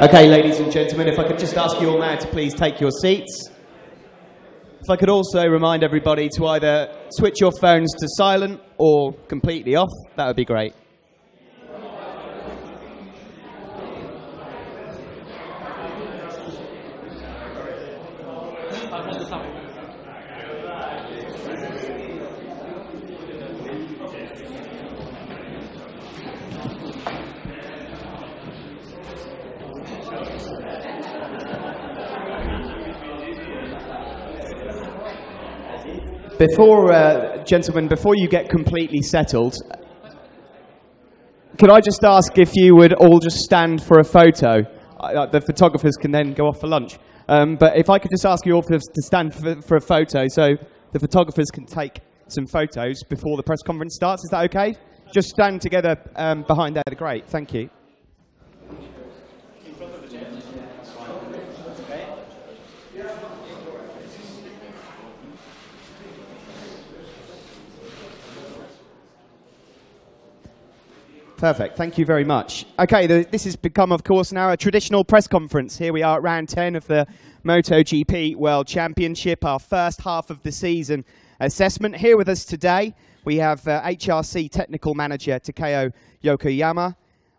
Okay, ladies and gentlemen, if I could just ask you all now to please take your seats. If I could also remind everybody to either switch your phones to silent or completely off, that would be great. Gentlemen, before you get completely settled, could I just ask if you would all just stand for a photo? The photographers can then go off for lunch. But if I could just ask you all to stand for a photo so the photographers can take some photos before the press conference starts. Is that okay? Just stand together behind there. Great, thank you. Perfect. Thank you very much. Okay, this has become, of course, now a traditional press conference. Here we are at round 10 of the MotoGP World Championship, our first half of the season assessment. Here with us today, we have HRC Technical Manager Takeo Yokoyama,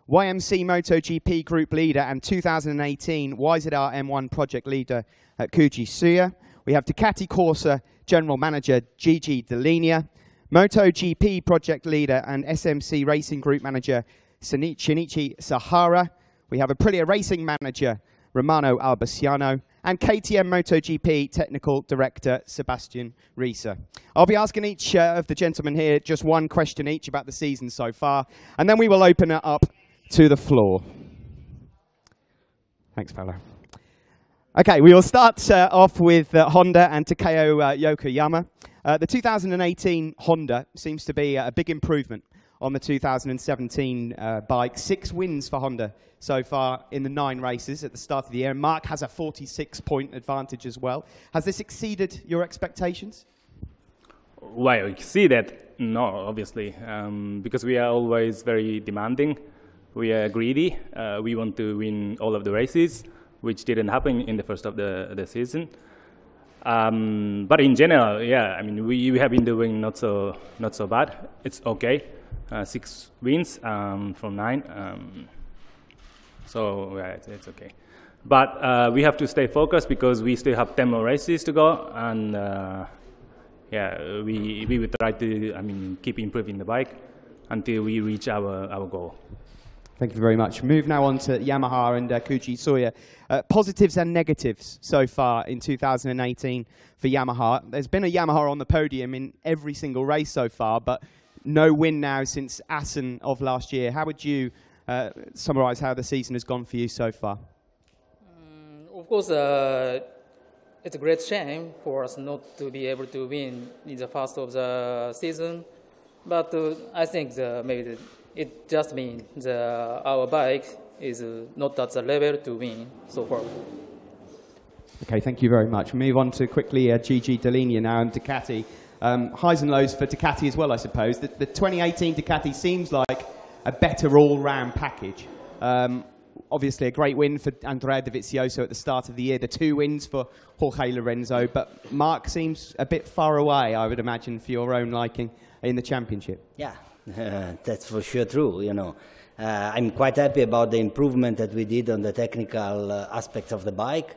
YMC MotoGP Group Leader and 2018 YZR M1 Project Leader Kuji Suya. We have Ducati Corsa General Manager Gigi Dall'Igna, MotoGP Project Leader and SMC Racing Group Manager Shinichi Sahara. We have Aprilia Racing Manager Romano Albiciano and KTM MotoGP Technical Director Sebastian Rieser. I'll be asking each of the gentlemen here just one question each about the season so far, and then we will open it up to the floor. Thanks, Paolo. Okay, we will start off with Honda and Takeo Yokoyama. The 2018 Honda seems to be a big improvement on the 2017 bike. 6 wins for Honda so far in the 9 races at the start of the year. Mark has a 46-point advantage as well. Has this exceeded your expectations? Well, exceeded? No, obviously, because we are always very demanding. We are greedy. We want to win all of the races, which didn't happen in the first of the season. But in general, yeah, I mean, we have been doing not so bad. It's okay, 6 wins from 9, so yeah, it's okay. But we have to stay focused because we still have 10 more races to go, and yeah, we will try to, I mean, keep improving the bike until we reach our goal. Thank you very much. Move now on to Yamaha and Kuji Suya. Positives and negatives so far in 2018 for Yamaha. There's been a Yamaha on the podium in every single race so far, but no win now since Assen of last year. How would you summarize how the season has gone for you so far? Of course, it's a great shame for us not to be able to win in the first of the season, but I think maybe it just means our bike is not at the level to win so far. Okay, thank you very much. Move on to quickly Gigi Dall'Igna now and Ducati. Highs and lows for Ducati as well, I suppose. The 2018 Ducati seems like a better all-round package. Obviously a great win for Andrea Dovizioso at the start of the year, the 2 wins for Jorge Lorenzo, but Mark seems a bit far away, I would imagine, for your own liking in the championship. Yeah. That's for sure true, you know. I'm quite happy about the improvement that we did on the technical aspects of the bike.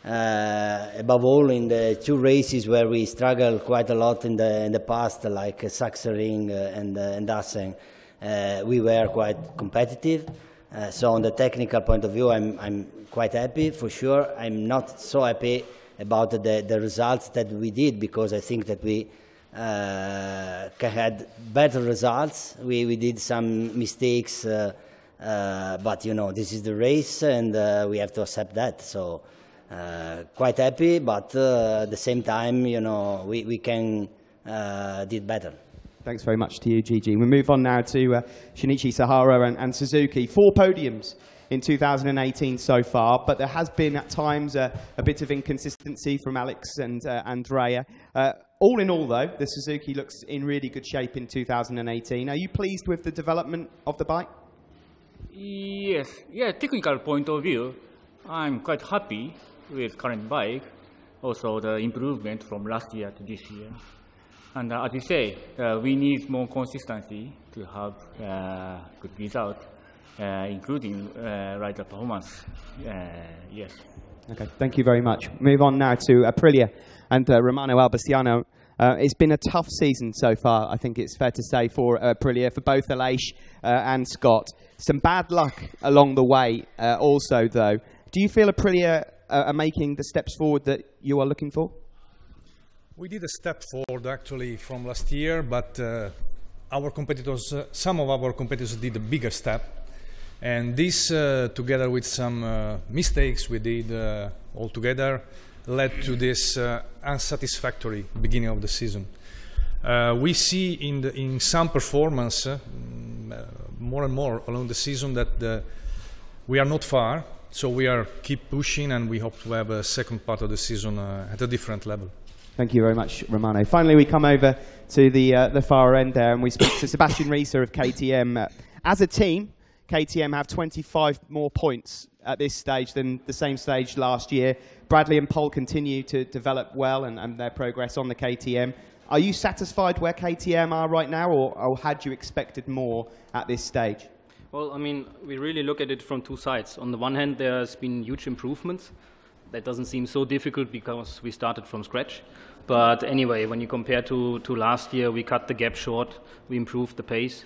Above all, in the 2 races where we struggled quite a lot in the past, like Sachsenring and Assen, we were quite competitive. So on the technical point of view, I'm quite happy, for sure. I'm not so happy about the results that we did, because I think that we had better results. We did some mistakes, but you know, this is the race, and we have to accept that. So quite happy, but at the same time, you know, we can did better. Thanks very much to you, Gigi. We move on now to Shinichi Sahara and Suzuki. 4 podiums in 2018 so far, but there has been at times a bit of inconsistency from Alex and Andrea. All in all, though, the Suzuki looks in really good shape in 2018. Are you pleased with the development of the bike? Yes, yeah, technical point of view, I'm quite happy with current bike, also the improvement from last year to this year. And as you say, we need more consistency to have good results, including rider performance. Yes. Okay, thank you very much. Move on now to Aprilia and Romano Albaciano. It's been a tough season so far, I think it's fair to say, for Aprilia, for both Aleix and Scott. Some bad luck along the way also, though. Do you feel Aprilia are making the steps forward that you are looking for? We did a step forward actually from last year, but our competitors, some of our competitors did a bigger step. And this, together with some mistakes we did all together, led to this unsatisfactory beginning of the season. We see in some performance more and more along the season that we are not far, so we are keep pushing, and we hope to have a second part of the season at a different level. Thank you very much, Romano. Finally, we come over to the far end there, and we speak to Sebastian Rieser of KTM. As a team, KTM have 25 more points at this stage than the same stage last year. Bradley and Pol continue to develop well and their progress on the KTM. Are you satisfied where KTM are right now, or had you expected more at this stage? Well, I mean, we really look at it from two sides. On the one hand, there's been huge improvements. That doesn't seem so difficult because we started from scratch. But anyway, when you compare to last year, we cut the gap short, we improved the pace.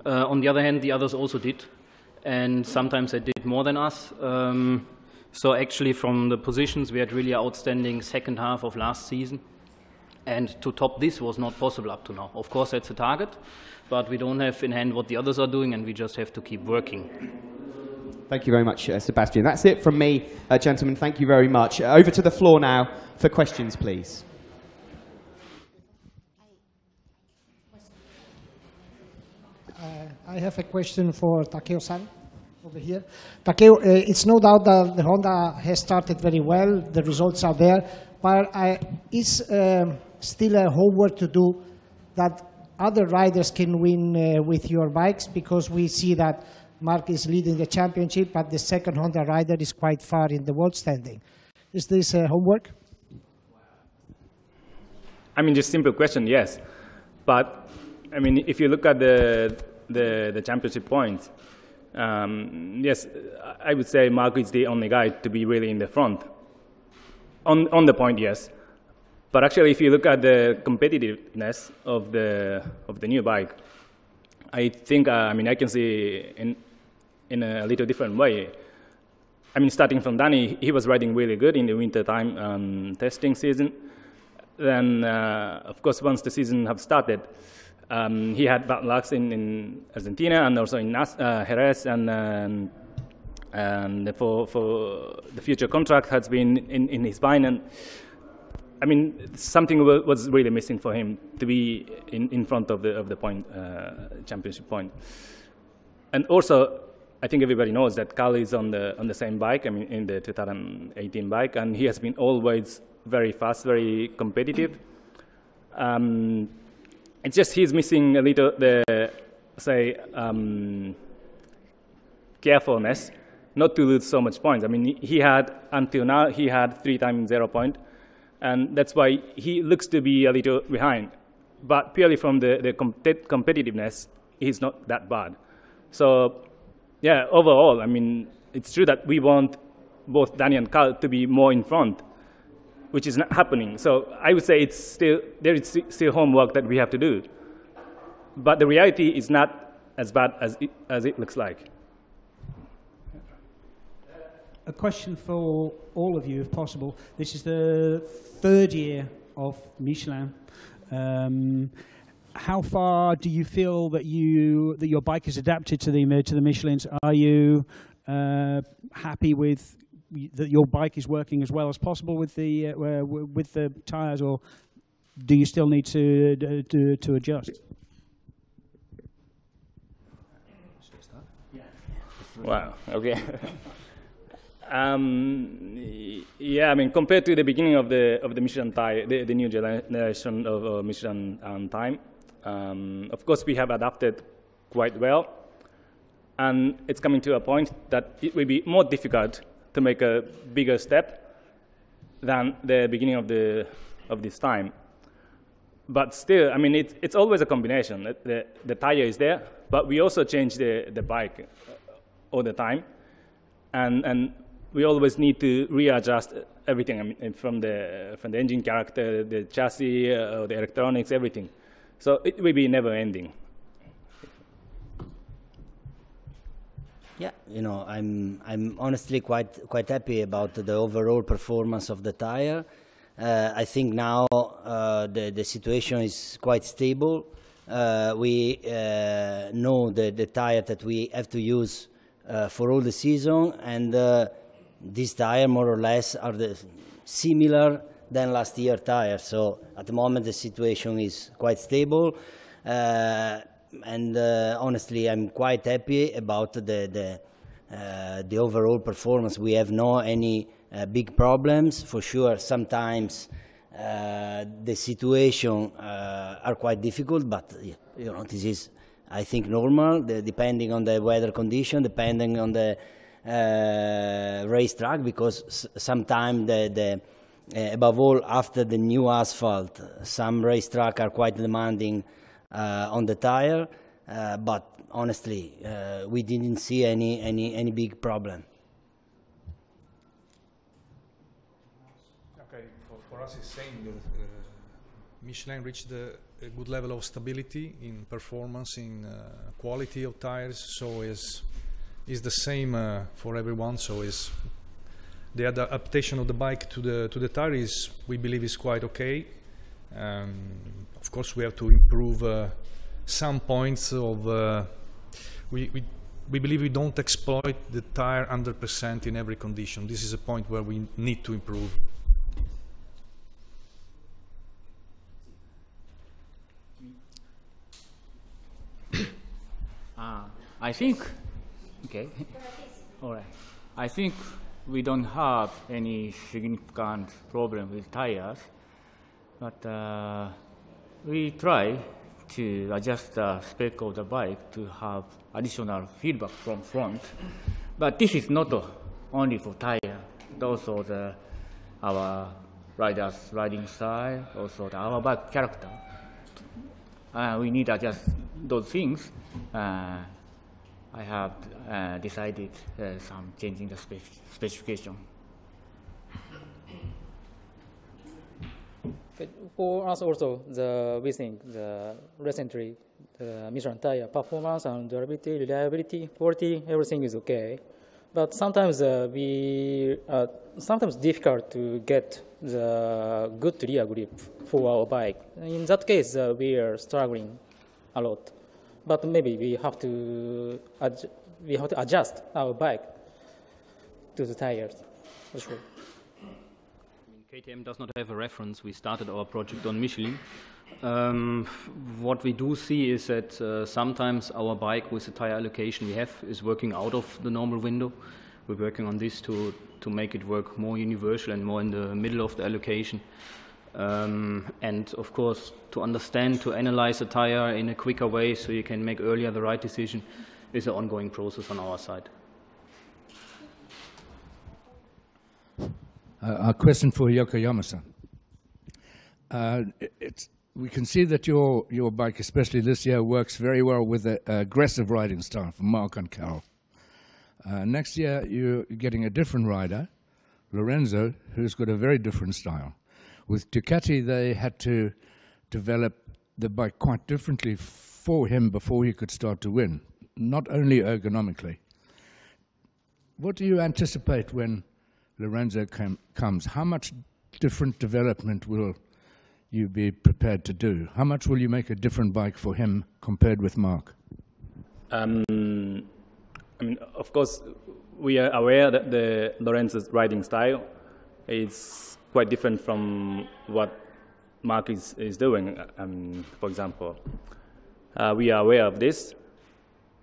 On the other hand, the others also did. And sometimes they did more than us. So actually from the positions, we had really outstanding second half of last season. And to top this was not possible up to now. Of course, that's a target, but we don't have in hand what the others are doing, and we just have to keep working. Thank you very much, Sebastian. That's it from me, gentlemen. Thank you very much. Over to the floor now for questions, please. I have a question for Takeo-san over here. Takeo, it's no doubt that the Honda has started very well. The results are there, but is still a homework to do that other riders can win with your bikes, because we see that Mark is leading the championship, but the second Honda rider is quite far in the world standing. Is this homework? I mean, just simple question, yes. But I mean, if you look at the championship points, yes, I would say Mark is the only guy to be really in the front. On the point, yes. But actually, if you look at the competitiveness of the new bike, I think I mean I can see in a little different way. I mean, starting from Danny, he was riding really good in the winter time testing season. Then, of course, once the season have started, he had bad lucks in Argentina and also in Jerez, and for the future contract has been in his mind. And I mean, something was really missing for him to be in front of the point championship point. And also, I think everybody knows that Carl is on the same bike. I mean, in the 2018 bike, and he has been always very fast, very competitive. It's just he's missing a little carefulness not to lose so much points. I mean, he had until now 3 times 0 point. And that's why he looks to be a little behind. But purely from the competitiveness, he's not that bad. So, yeah, overall, I mean, it's true that we want both Danny and Carl to be more in front, which is not happening. So I would say there is still homework that we have to do. But the reality is not as bad as it looks like. A question for all of you, if possible. This is the 3rd year of Michelin. How far do you feel that your bike is adapted to the Michelins? Are you happy with that your bike is working as well as possible with the tires, or do you still need to adjust? Wow. Okay. Yeah, I mean, compared to the beginning of the Michelin tire, the new generation of Michelin time, of course we have adapted quite well. And it's coming to a point that it will be more difficult to make a bigger step than the beginning of this time. But still, I mean, it's always a combination. The tire is there, but we also change the bike all the time. And we always need to readjust everything, I mean, from the engine character, the chassis, the electronics, everything. So it will be never ending. Yeah, you know, I'm honestly quite happy about the overall performance of the tire. I think now the situation is quite stable. We know the tire that we have to use for all the season, and this tire more or less are similar than last year tires. So at the moment the situation is quite stable. And honestly, I'm quite happy about the overall performance. We have no any big problems. For sure, sometimes the situation are quite difficult, but you know, this is, I think, normal, depending on the weather condition, depending on the racetrack, because sometimes above all after the new asphalt, some racetracks are quite demanding on the tire, but honestly, we didn't see any big problem. Okay, for us it's same. Michelin reached a good level of stability in performance, in quality of tires, so is the same for everyone. So is the adaptation of the bike to the tire is, we believe, is quite okay. Of course, we have to improve some points of. We believe we don't exploit the tire 100% in every condition. This is a point where we need to improve. I think. Okay. All right. I think we don't have any significant problem with tires, but we try to adjust the spec of the bike to have additional feedback from front. But this is not only for tire, but also our riders' riding style, also our bike character. We need to adjust those things. I have decided some changing the specification. But for us also, we think recently the Michelin tire performance and durability, reliability, quality, everything is okay. But sometimes sometimes difficult to get the good rear grip for our bike. In that case, we are struggling a lot. But maybe we have to adjust our bike to the tires, for sure. KTM does not have a reference. We started our project on Michelin. What we do see is that sometimes our bike with the tire allocation we have is working out of the normal window. We're working on this to make it work more universal and more in the middle of the allocation. And of course, to understand, to analyze a tire in a quicker way so you can make earlier the right decision is an ongoing process on our side. A question for Yokoyama-san. We can see that your bike, especially this year, works very well with the aggressive riding style from Mark and Carol. Next year, you're getting a different rider, Lorenzo, who's got a very different style. With Ducati, they had to develop the bike quite differently for him before he could start to win, not only ergonomically. What do you anticipate when Lorenzo comes? How much different development will you be prepared to do? How much will you make a different bike for him compared with Mark? I mean, of course, we are aware that the Lorenzo's riding style is quite different from what Mark is doing, for example. We are aware of this.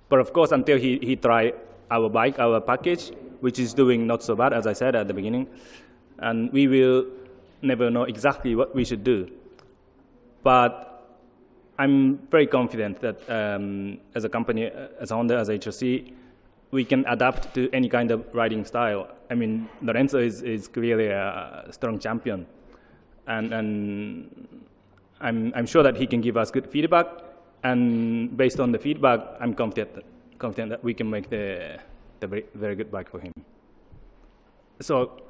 But of course, until he try our bike, our package, which is doing not so bad, as I said at the beginning, and we will never know exactly what we should do. But I'm very confident that as a company, as Honda, as HRC, we can adapt to any kind of riding style. I mean, Lorenzo is clearly a strong champion, and I'm sure that he can give us good feedback. And based on the feedback, I'm confident that we can make the very good bike for him. So,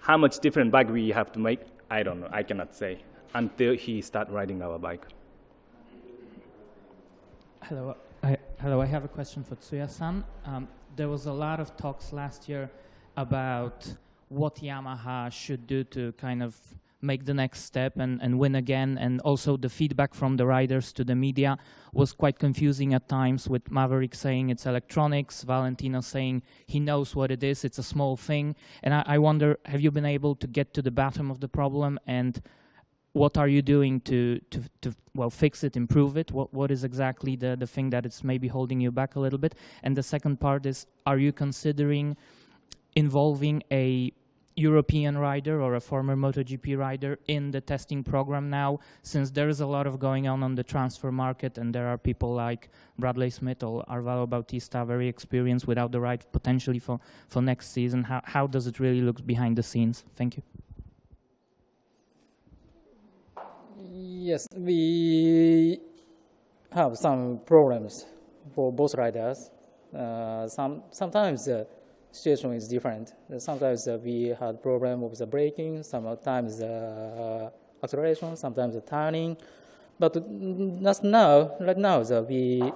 how much different bike we have to make, I don't know. I cannot say until he start riding our bike. Hello. I have a question for Tsuya-san. There was a lot of talks last year about what Yamaha should do to kind of make the next step and win again, and also the feedback from the riders to the media was quite confusing at times, with Maverick saying it's electronics, Valentino saying he knows what it is, it's a small thing. And I wonder, have you been able to get to the bottom of the problem, and what are you doing to well, fix it, improve it? What is exactly the thing that is maybe holding you back a little bit? And the second part is, are you considering involving a European rider or a former MotoGP rider in the testing program now, since there is a lot of going on the transfer market, and there are people like Bradley Smith or Arvalo Bautista, very experienced, without the right potentially for next season? How does it really look behind the scenes? Thank you. Yes, we have some problems for both riders. Sometimes the situation is different. Sometimes we had problem with the braking, sometimes the acceleration, sometimes the turning. But right now we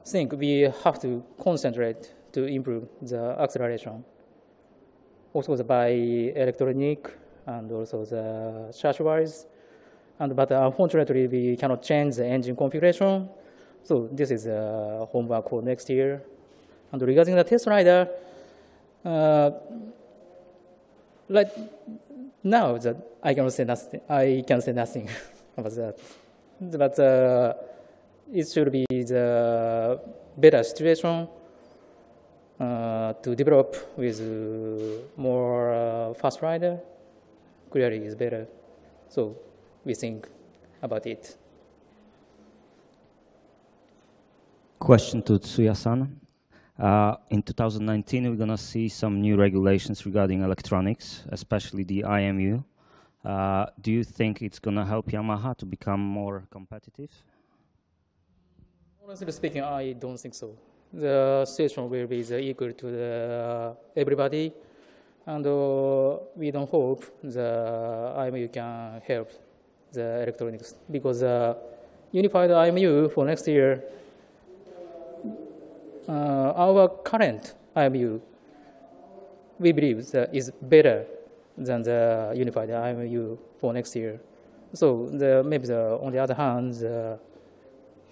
think we have to concentrate to improve the acceleration. Also by electronic and also the chassis wise. But unfortunately, we cannot change the engine configuration. So this is homework for next year. And regarding the test rider, like now that I can say nothing about that. But it should be the better situation to develop with more fast rider. Clearly is better. So we think about it. Question to Tsuya-san. In 2019, we're going to see some new regulations regarding electronics, especially the IMU. Do you think it's going to help Yamaha to become more competitive? Honestly speaking, I don't think so. The situation will be equal to everybody, and we don't hope the IMU can help the electronics, because unified IMU for next year, our current IMU, we believe that is better than the unified IMU for next year. So maybe on the other hand,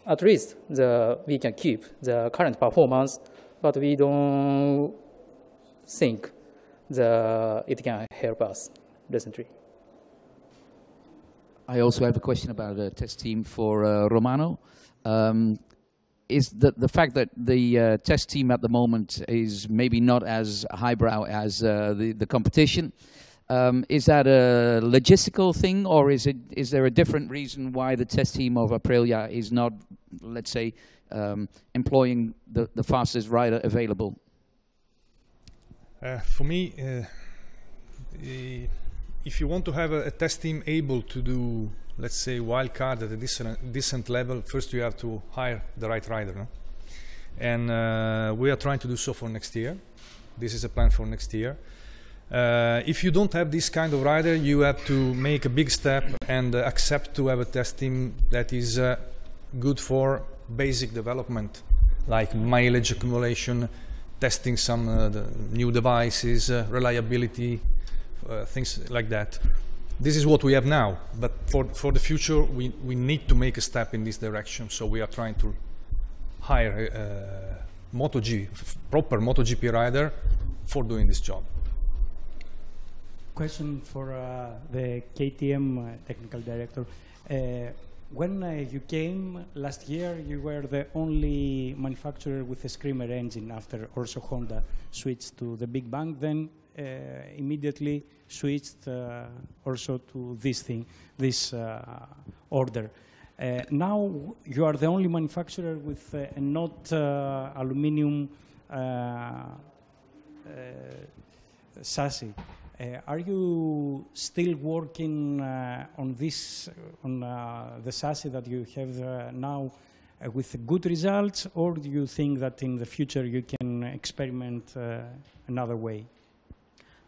at least we can keep the current performance, but we don't think it can help us recently. I also have a question about a test team for Romano. Is the fact that the test team at the moment is maybe not as highbrow as the competition, is that a logistical thing, or is there a different reason why the test team of Aprilia is not, let's say, employing the fastest rider available? For me, if you want to have a test team able to do, let's say, wild card at a decent level, first you have to hire the right rider. No? And we are trying to do so for next year. This is a plan for next year. If you don't have this kind of rider, you have to make a big step and accept to have a test team that is good for basic development, like mileage accumulation, testing some new devices, reliability, things like that. This is what we have now, but for the future we need to make a step in this direction. So we are trying to hire a proper MotoGP rider for doing this job. Question for the KTM technical director. When you came last year, you were the only manufacturer with a screamer engine after also Honda switched to the Big Bang, then immediately switched also to this order. Now you are the only manufacturer with a not aluminum chassis. Are you still working on this, on the chassis that you have now with good results, or do you think that in the future you can experiment another way?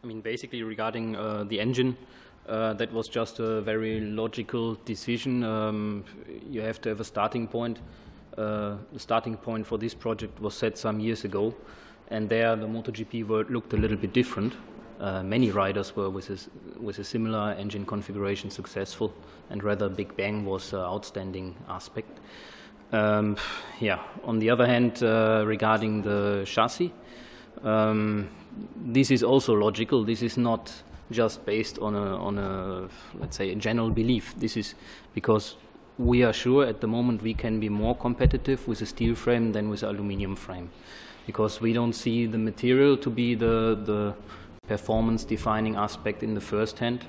I mean, basically regarding the engine, that was just a very logical decision. You have to have a starting point. The starting point for this project was set some years ago, and there the MotoGP world looked a little bit different. Many riders were with a similar engine configuration successful, and rather Big Bang was an outstanding aspect. Yeah. On the other hand, regarding the chassis, this is also logical. This is not just based on a let's say a general belief. This is because we are sure at the moment we can be more competitive with a steel frame than with an aluminum frame, because we don't see the material to be the performance defining aspect in the first hand,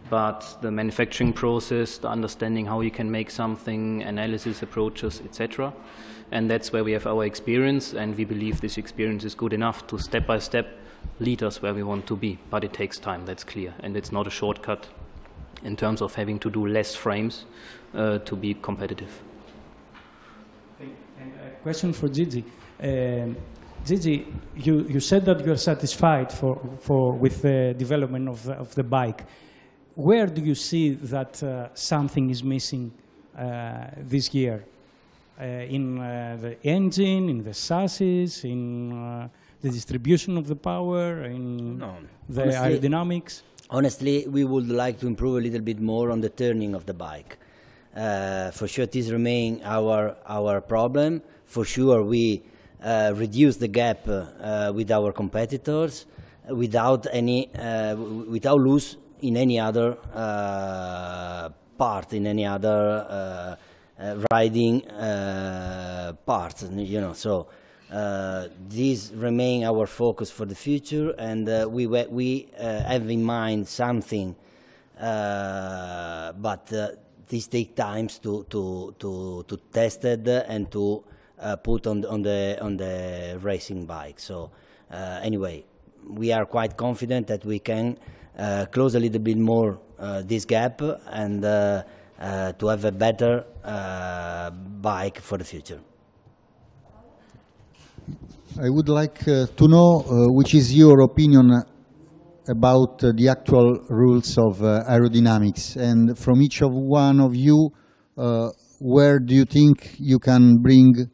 but the manufacturing process, the understanding how you can make something, analysis approaches, etc. And that's where we have our experience, and we believe this experience is good enough to step by step lead us where we want to be. But it takes time, that's clear, and it's not a shortcut in terms of having to do less frames to be competitive. And a question for Gigi. Gigi, you said that you are satisfied with the development of the bike. Where do you see that something is missing this year? In the engine, in the chassis, in the distribution of the power, in the aerodynamics? Honestly, we would like to improve a little bit more on the turning of the bike. For sure, this remains our problem. For sure, we reduce the gap with our competitors without lose in any other part, in any other riding part, you know. So these remain our focus for the future, and we have in mind something, but this takes time to test it and to put on the racing bike. So anyway, we are quite confident that we can close a little bit more this gap and to have a better bike for the future. I would like to know which is your opinion about the actual rules of aerodynamics, and from each of one of you, where do you think you can bring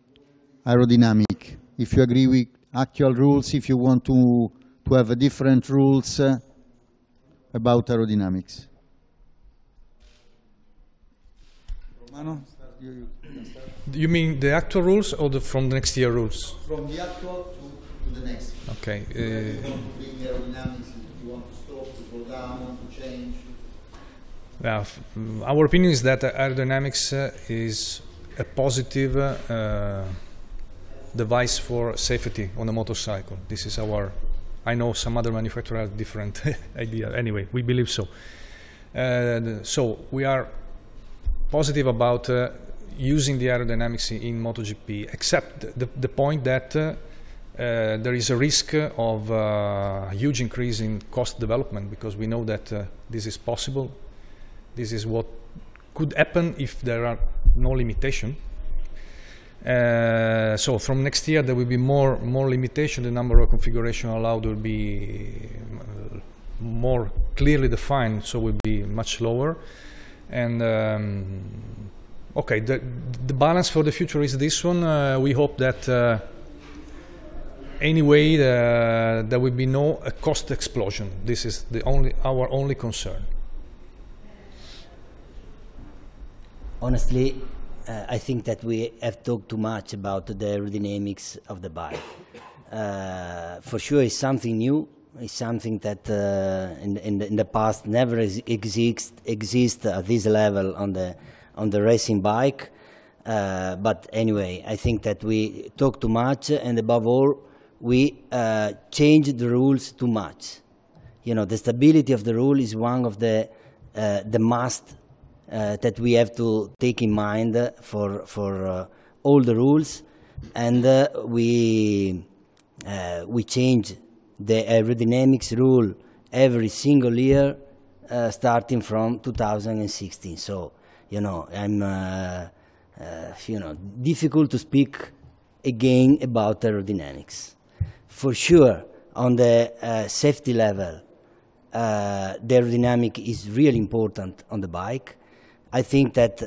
aerodynamic? If you agree with actual rules, if you want to have different rules about aerodynamics. Romano? You mean the actual rules or from the next year rules? From the actual to the next. Okay. You want to bring aerodynamics, you want to stop, to go down, to change? Yeah, our opinion is that aerodynamics is a positive device for safety on a motorcycle. This is our. I know some other manufacturers have different idea. Anyway, we believe so. So we are positive about using the aerodynamics in MotoGP, except the point that there is a risk of huge increase in cost development, because we know that this is possible. This is what could happen if there are no limitation. So from next year there will be more limitation. The number of configuration allowed will be more clearly defined, so will be much lower. And okay, the balance for the future is this one. We hope that anyway there will be no cost explosion. This is our only concern. Honestly, I think that we have talked too much about the aerodynamics of the bike. For sure, it's something new. It's something that in the past never exist at this level on the racing bike. But anyway, I think that we talk too much, and above all, we change the rules too much. You know, the stability of the rule is one of the must. That we have to take in mind for all the rules, and we we change the aerodynamics rule every single year, starting from 2016. So, I'm, difficult to speak again about aerodynamics. For sure, on the safety level, the aerodynamic is really important on the bike. I think that,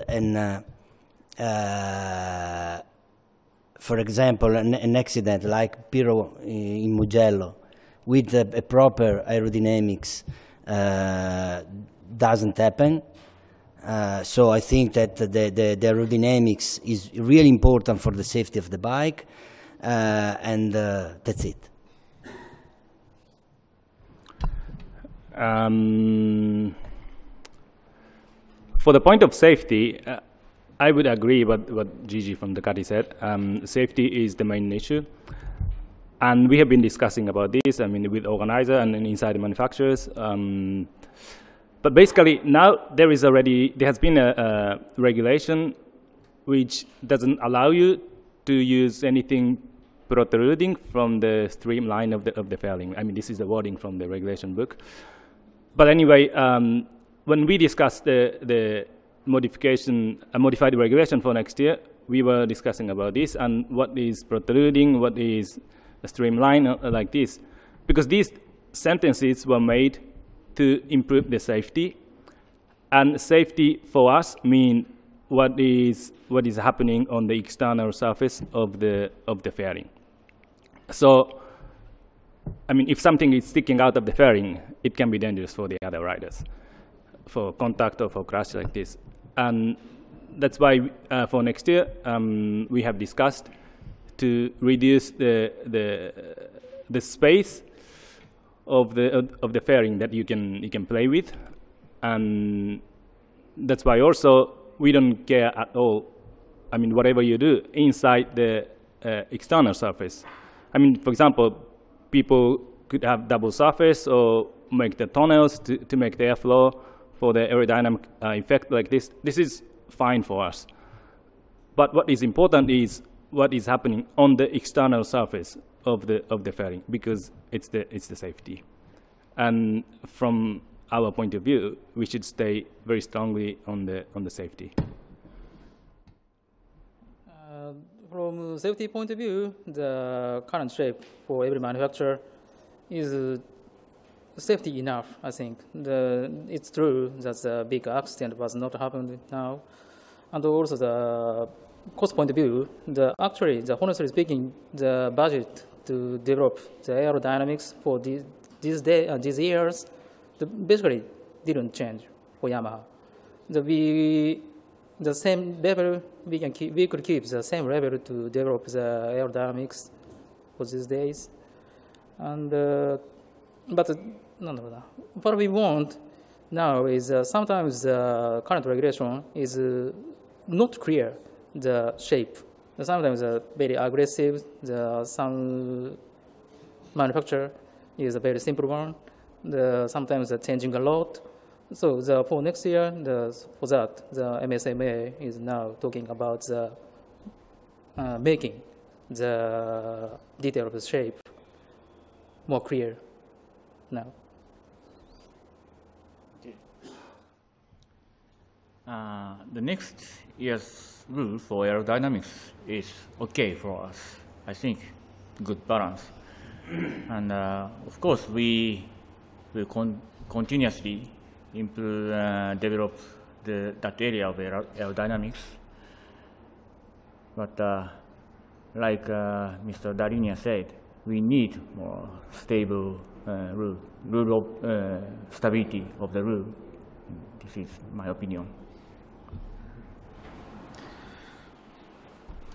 for example, an accident like Pirro in Mugello with a proper aerodynamics doesn't happen. So I think that the aerodynamics is really important for the safety of the bike, and that's it. For the point of safety, I would agree what Gigi from Ducati said. Safety is the main issue. And we have been discussing about this, with organizer and inside the manufacturers. But basically, now there has been a regulation which doesn't allow you to use anything protruding from the streamline of the fairing. This is the wording from the regulation book. But anyway, when we discussed the modified regulation for next year, we were discussing about this and what is protruding, what is a streamline like this, because these sentences were made to improve the safety, and safety for us mean what is happening on the external surface of the fairing. So, if something is sticking out of the fairing, it can be dangerous for the other riders, for contact or for crash like this. And that's why for next year we have discussed to reduce the space of the fairing that you can play with, and that's why also we don't care at all. Whatever you do inside the external surface. For example, people could have double surface or make the tunnels to make the airflow for the aerodynamic effect like this. This is fine for us. But what is important is what is happening on the external surface of the fairing, because it's the safety. And from our point of view, we should stay very strongly on the safety. From a safety point of view, the current shape for every manufacturer is safety enough, I think. It's true that the big accident was not happening now. And also the cost point of view, honestly speaking, the budget to develop the aerodynamics for these years basically didn't change for Yamaha. The same level, we could keep the same level to develop the aerodynamics for these days. And but what we want now is sometimes the current regulation is not clear, the shape. Sometimes very aggressive. Some manufacturer is a very simple one. Sometimes changing a lot. So for next year, for that, the MSMA is now talking about making the detail of the shape more clear now. The next year's rule for aerodynamics is okay for us. I think good balance. And of course, we will continuously improve, develop that area of aerodynamics. But like Mr. Darinia said, we need more stable rule of stability of the rule. This is my opinion.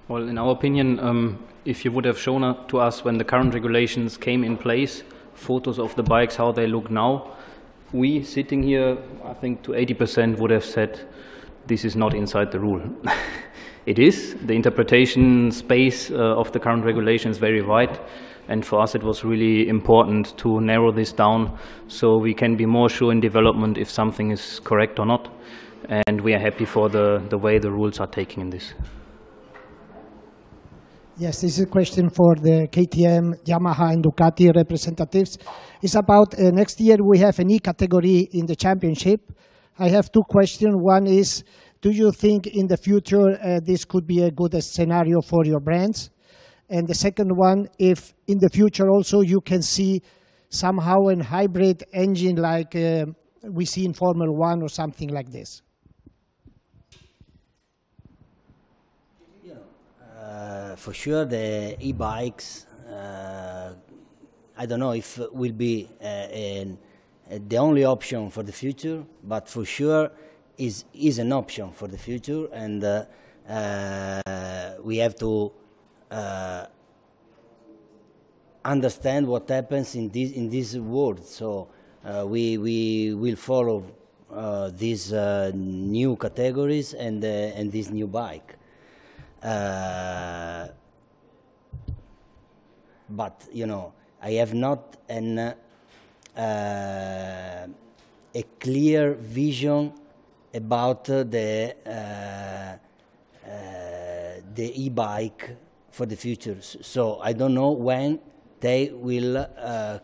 Well, in our opinion, if you would have shown to us when the current regulations came in place, photos of the bikes, how they look now, we sitting here, I think to 80% would have said, this is not inside the rule. It is. The interpretation space of the current regulation is very wide, and for us it was really important to narrow this down so we can be more sure in development if something is correct or not, and we are happy for the way the rules are taking in this. Yes, this is a question for the KTM, Yamaha and Ducati representatives. It's about next year we have an E category in the championship. I have two questions. One is, do you think in the future this could be a good scenario for your brands? And the second one, if in the future also you can see somehow a hybrid engine like we see in Formula One or something like this? For sure, the e-bikes, I don't know if will be the only option for the future, but for sure is an option for the future, and we have to understand what happens in this world. So we will follow these new categories and this new bike. But you know, I have not a clear vision about the e-bike for the future. So I don't know when they will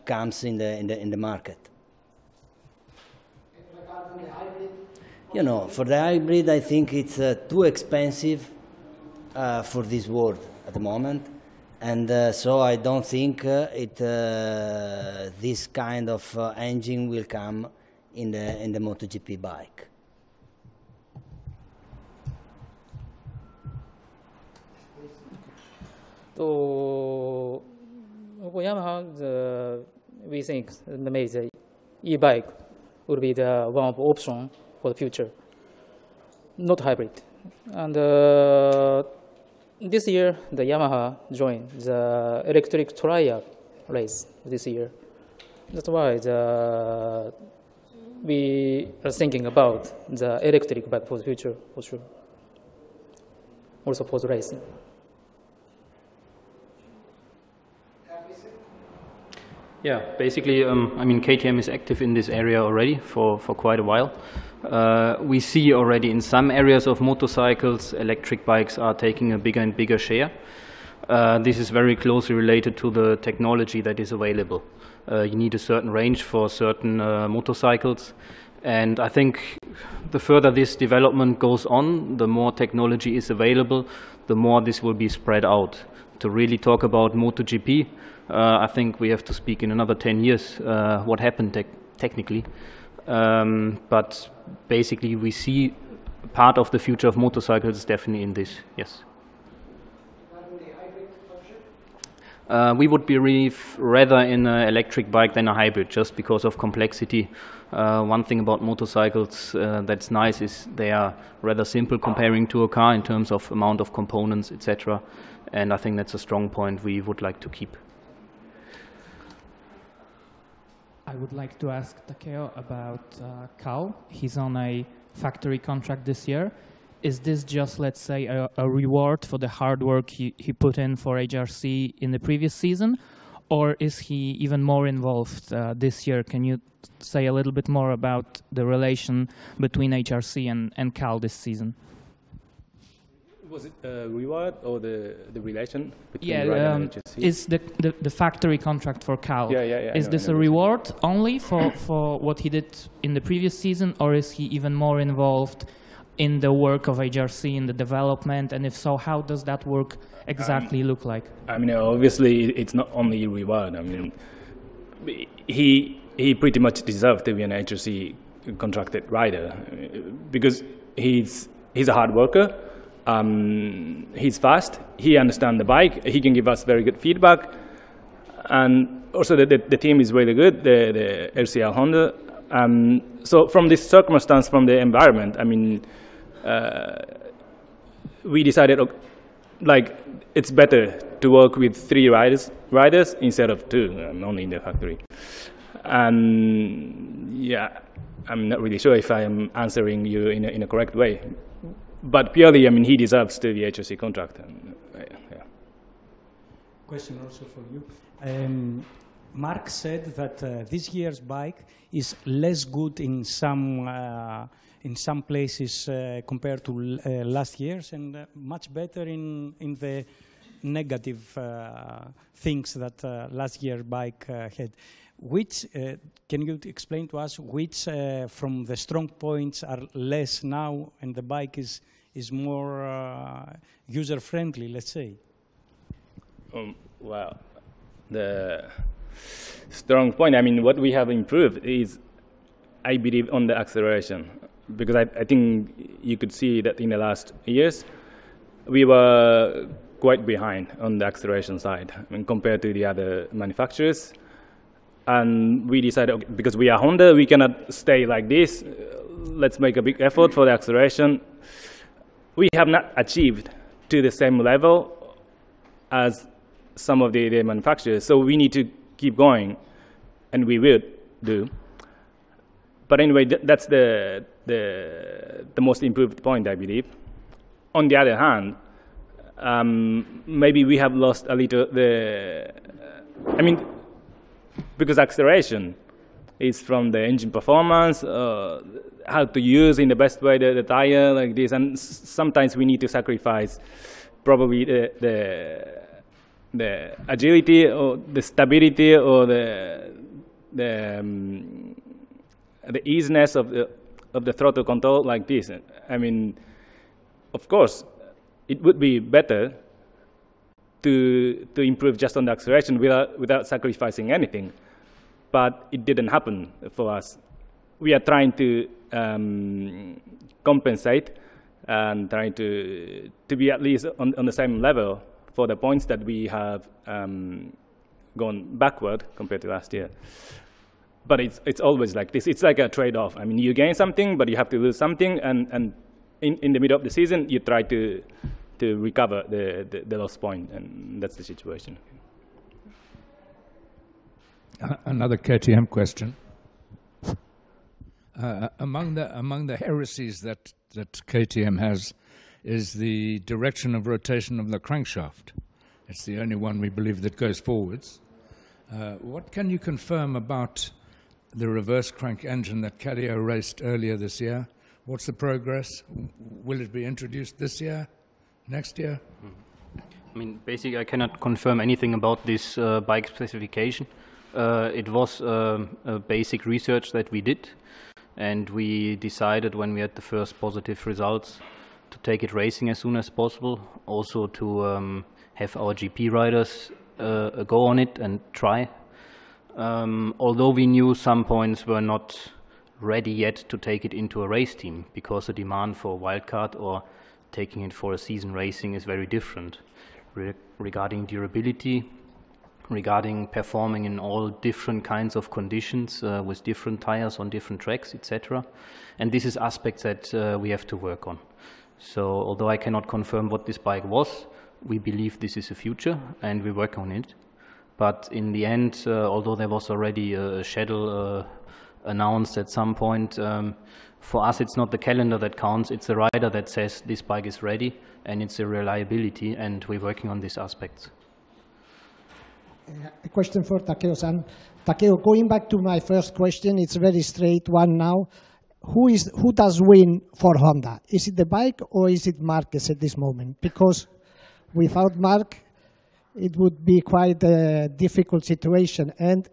comes in the market. You know, for the hybrid, I think it's too expensive for this world at the moment, and so I don't think this kind of engine will come in the MotoGP bike. So for Yamaha, we think maybe the e-bike would be the one option for the future, not hybrid. And this year, the Yamaha joined the electric trial race this year. That's why we are thinking about the electric bike for the future, for sure. Also for the racing. Yeah, basically, I mean, KTM is active in this area already for quite a while. We see already in some areas of motorcycles, electric bikes are taking a bigger and bigger share. This is very closely related to the technology that is available. You need a certain range for certain motorcycles. And I think the further this development goes on, the more technology is available, the more this will be spread out. To really talk about MotoGP, I think we have to speak in another 10 years what happened technically. But basically we see part of the future of motorcycles is definitely in this, yes. We would be really rather in an electric bike than a hybrid, just because of complexity. One thing about motorcycles that's nice is they are rather simple comparing to a car in terms of amount of components, etc. And I think that's a strong point we would like to keep. I would like to ask Takeo about Cal. He's on a factory contract this year. Is this just, let's say, a reward for the hard work he put in for HRC in the previous season? Or is he even more involved this year? Can you say a little bit more about the relation between HRC and Cal this season? Was it a reward or the relation between rider and HRC? Is the factory contract for Cal, is this a reward only for what he did in the previous season, or is he even more involved in the work of HRC, in the development, and if so, how does that work exactly look like? I mean, obviously, it's not only a reward. I mean, he pretty much deserved to be an HRC contracted rider because he's a hard worker. He's fast. He understands the bike. He can give us very good feedback, and also the team is really good. The RCL Honda. So from this circumstance, from the environment, I mean, we decided, like, it's better to work with 3 riders instead of 2, only in the factory. And yeah, I'm not really sure if I am answering you in a correct way. But purely, I mean, he deserves the HRC contract. Yeah. Question also for you. Mark said that this year's bike is less good in some places compared to last year's, and much better in the negative things that last year bike had. Which can you explain to us which from the strong points are less now, and the bike is more user friendly, let's say? Well, the strong point, I mean, what we have improved is, I believe, on the acceleration, because I think you could see that in the last years we were quite behind on the acceleration side, I mean, compared to the other manufacturers. And we decided, okay, because we are Honda, we cannot stay like this. Let's make a big effort for the acceleration. We have not achieved to the same level as some of the manufacturers, so we need to keep going, and we will do. But anyway, that's the most improved point, I believe. On the other hand, maybe we have lost a little I mean, because acceleration is from the engine performance, how to use in the best way the tire like this, and sometimes we need to sacrifice probably the agility or the stability or the easiness of the throttle control like this. I mean, of course, it would be better to improve just on the acceleration without sacrificing anything, but it didn't happen for us. We are trying to compensate and trying to be at least on the same level for the points that we have gone backward compared to last year. But it's always like this. It's like a trade-off. I mean, you gain something, but you have to lose something, and in the middle of the season, you try to recover the lost point, and that's the situation. Another KTM question. Among the heresies that KTM has is the direction of rotation of the crankshaft. It's the only one we believe that goes forwards. What can you confirm about the reverse crank engine that Cadio raced earlier this year? What's the progress? Will it be introduced this year? Next year? I mean, basically, I cannot confirm anything about this bike specification. It was a basic research that we did, and we decided when we had the first positive results to take it racing as soon as possible, also to have our GP riders go on it and try. Although we knew some points were not ready yet to take it into a race team, because the demand for wildcard or taking it for a season racing is very different regarding durability, regarding performing in all different kinds of conditions with different tires on different tracks, etc. And this is aspects that we have to work on. So although I cannot confirm what this bike was, we believe this is a future and we work on it. But in the end, although there was already a schedule announced at some point, for us it's not the calendar that counts, it's the rider that says this bike is ready, and it's the reliability, and we're working on these aspects. A question for Takeo-san. Takeo, going back to my first question, it's a very straight one now. Who does win for Honda? Is it the bike or is it Marquez at this moment? Because without Marc, it would be quite a difficult situation. And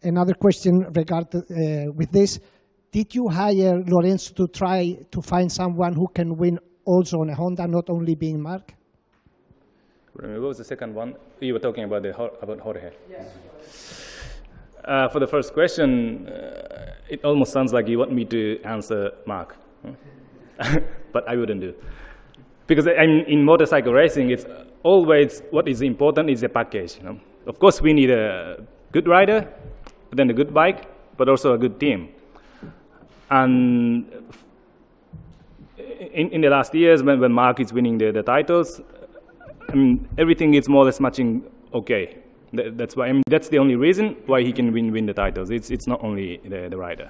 another question regarding with this, did you hire Lorenzo to try to find someone who can win also on a Honda, not only being Marc? What was the second one? You were talking about about Jorge. Yes. For the first question, it almost sounds like you want me to answer Marc, but I wouldn't do. Because in motorcycle racing, it's always what is important is the package. You know? Of course, we need a good rider, then a good bike, but also a good team. And in the last years, when Marc is winning the titles, I mean, everything is more or less matching okay. That's why. I mean, that's the only reason why he can win the titles. It's not only the rider.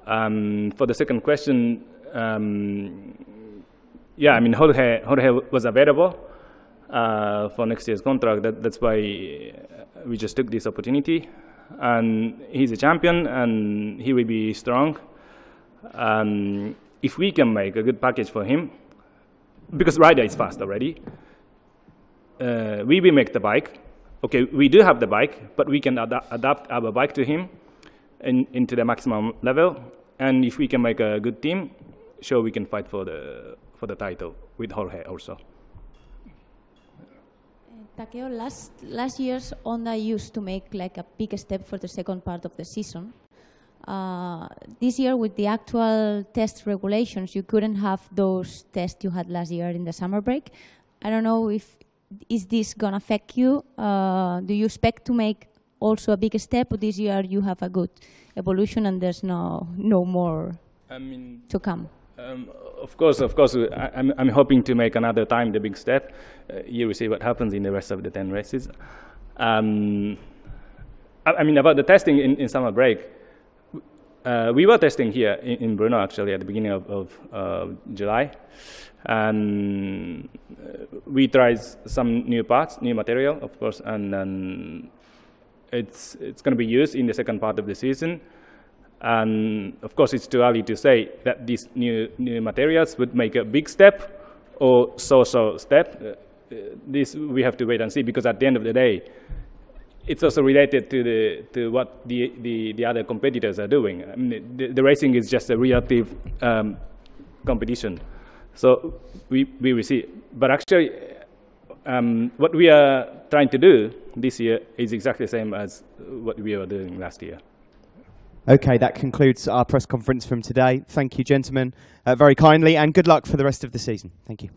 For the second question, yeah, I mean, Jorge was available for next year's contract. That's why we just took this opportunity. And he's a champion, and he will be strong. If we can make a good package for him, because rider is fast already, we will make the bike. Okay, we do have the bike, but we can adapt our bike to him into the maximum level. And if we can make a good team, sure we can fight for the title with Jorge also. Takeo, last year's Honda used to make like a big step for the second part of the season. This year, with the actual test regulations, you couldn't have those tests you had last year in the summer break. I don't know is this gonna affect you? Do you expect to make also a big step, or this year you have a good evolution and there's no more to come? Of course, I'm hoping to make another time the big step. You will see what happens in the rest of the 10 races. I mean, about the testing in summer break, we were testing here in Brno actually at the beginning of July, and we tried some new parts, new material, of course, and then it's going to be used in the second part of the season. And of course, it's too early to say that these new materials would make a big step or so-so step. This we have to wait and see, because at the end of the day, it's also related to what the other competitors are doing. I mean, the racing is just a relative competition, so we will see. But actually, what we are trying to do this year is exactly the same as what we were doing last year. Okay, that concludes our press conference from today. Thank you, gentlemen, very kindly, and good luck for the rest of the season. Thank you.